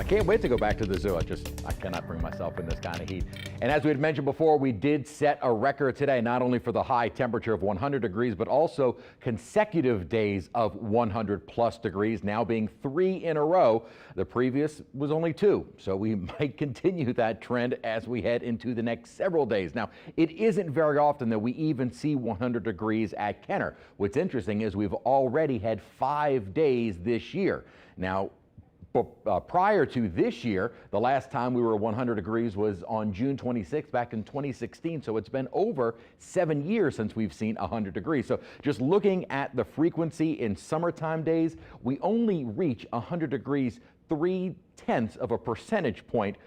can't wait to go back to the zoo. I cannot bring myself in this kind of heat. And as we had mentioned before, we did set a record today, not only for the high temperature of 100 degrees, but also consecutive days of 100 plus degrees, now being 3 in a row. The previous was only 2. So we might continue that trend as we head into the next several days. Now, it isn't very often that we even see 100 degrees at Kenner. What's interesting is we've already had 5 days this year. Now, prior to this year, the last time we were 100 degrees was on June 26th back in 2016. So it's been over 7 years since we've seen 100 degrees. So just looking at the frequency in summertime days, we only reach 100 degrees 0.3 of a percentage point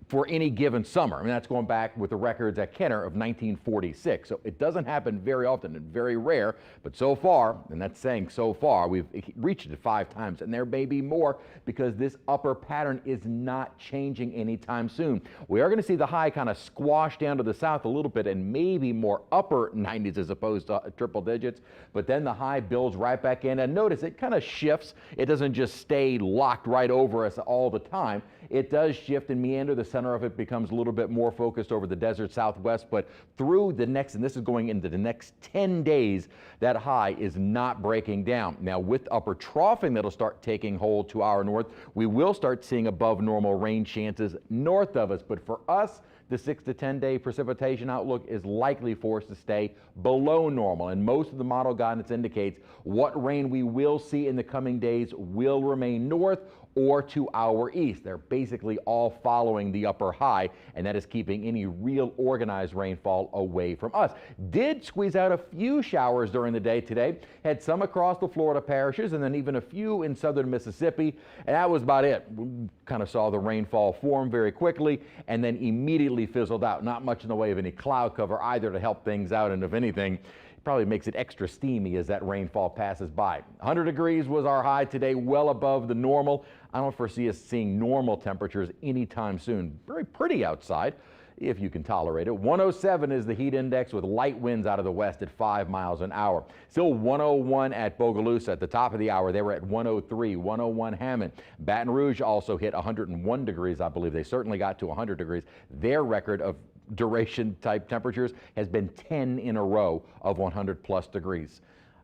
for any given summer. I mean, that's going back with the records at Kenner of 1946. So it doesn't happen very often and very rare, but so far, and that's saying so far, we've reached it 5 times, and there may be more because this upper pattern is not changing anytime soon. We are going to see the high kind of squash down to the south a little bit and maybe more upper 90s as opposed to triple digits, but then the high builds right back in, and notice it kind of shifts. It doesn't just stay locked right over us all the time. It does shift and meander. The center of it becomes a little bit more focused over the desert southwest, but through the next, and this is going into the next 10 days, that high is not breaking down. Now, with upper troughing that'll start taking hold to our north, we will start seeing above normal rain chances north of us, but for us, the 6 to 10 day precipitation outlook is likely for us to stay below normal, and most of the model guidance indicates what rain we will see in the coming days will remain north or to our east. They're basically all following the upper high, and that is keeping any real organized rainfall away from us. Did squeeze out a few showers during the day today, had some across the Florida parishes and then even a few in southern Mississippi, and that was about it. We kind of saw the rainfall form very quickly and then immediately fizzled out. Not much in the way of any cloud cover either to help things out, and if anything, probably makes it extra steamy as that rainfall passes by. 100 degrees was our high today, well above the normal. I don't foresee us seeing normal temperatures anytime soon. Very pretty outside, if you can tolerate it. 107 is the heat index with light winds out of the west at 5 miles an hour. Still 101 at Bogalusa at the top of the hour. They were at 103, 101 Hammond. Baton Rouge also hit 101 degrees, I believe. They certainly got to 100 degrees. Their record of duration type temperatures has been 10 in a row of 100 plus degrees.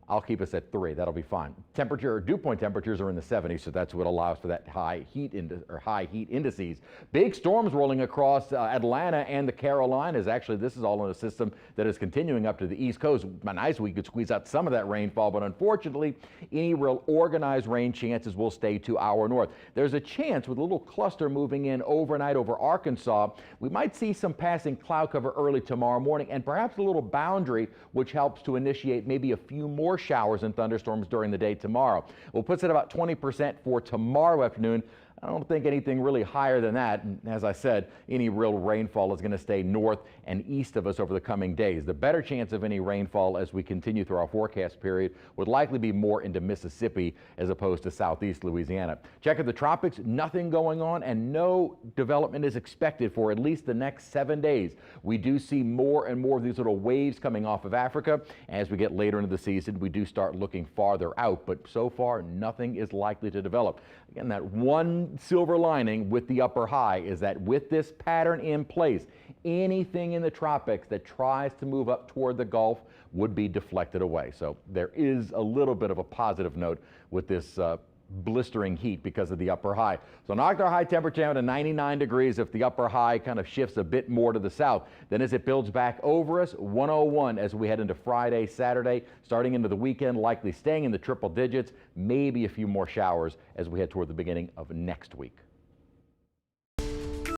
I'll keep us at 3. That'll be fine. Dew point temperatures are in the 70s, so that's what allows for that high heat indices. Big storms rolling across Atlanta and the Carolinas. Actually, this is all in a system that is continuing up to the East Coast. Nice, we could squeeze out some of that rainfall, but unfortunately, any real organized rain chances will stay to our north. There's a chance with a little cluster moving in overnight over Arkansas, we might see some passing cloud cover early tomorrow morning and perhaps a little boundary, which helps to initiate maybe a few more showers and thunderstorms during the day tomorrow. We'll put it at about 20% for tomorrow afternoon. I don't think anything really higher than that. And as I said, any real rainfall is going to stay north and east of us over the coming days. The better chance of any rainfall as we continue through our forecast period would likely be more into Mississippi as opposed to southeast Louisiana. Check out the tropics, nothing going on and no development is expected for at least the next 7 days. We do see more and more of these little waves coming off of Africa. As we get later into the season, we do start looking farther out, but so far nothing is likely to develop. Again, that one silver lining with the upper high is that with this pattern in place, anything in the tropics that tries to move up toward the Gulf would be deflected away. So there is a little bit of a positive note with this blistering heat because of the upper high. So knocked our high temperature down to 99 degrees if the upper high kind of shifts a bit more to the south. Then as it builds back over us, 101 as we head into Friday, Saturday, starting into the weekend, likely staying in the triple digits, maybe a few more showers as we head toward the beginning of next week.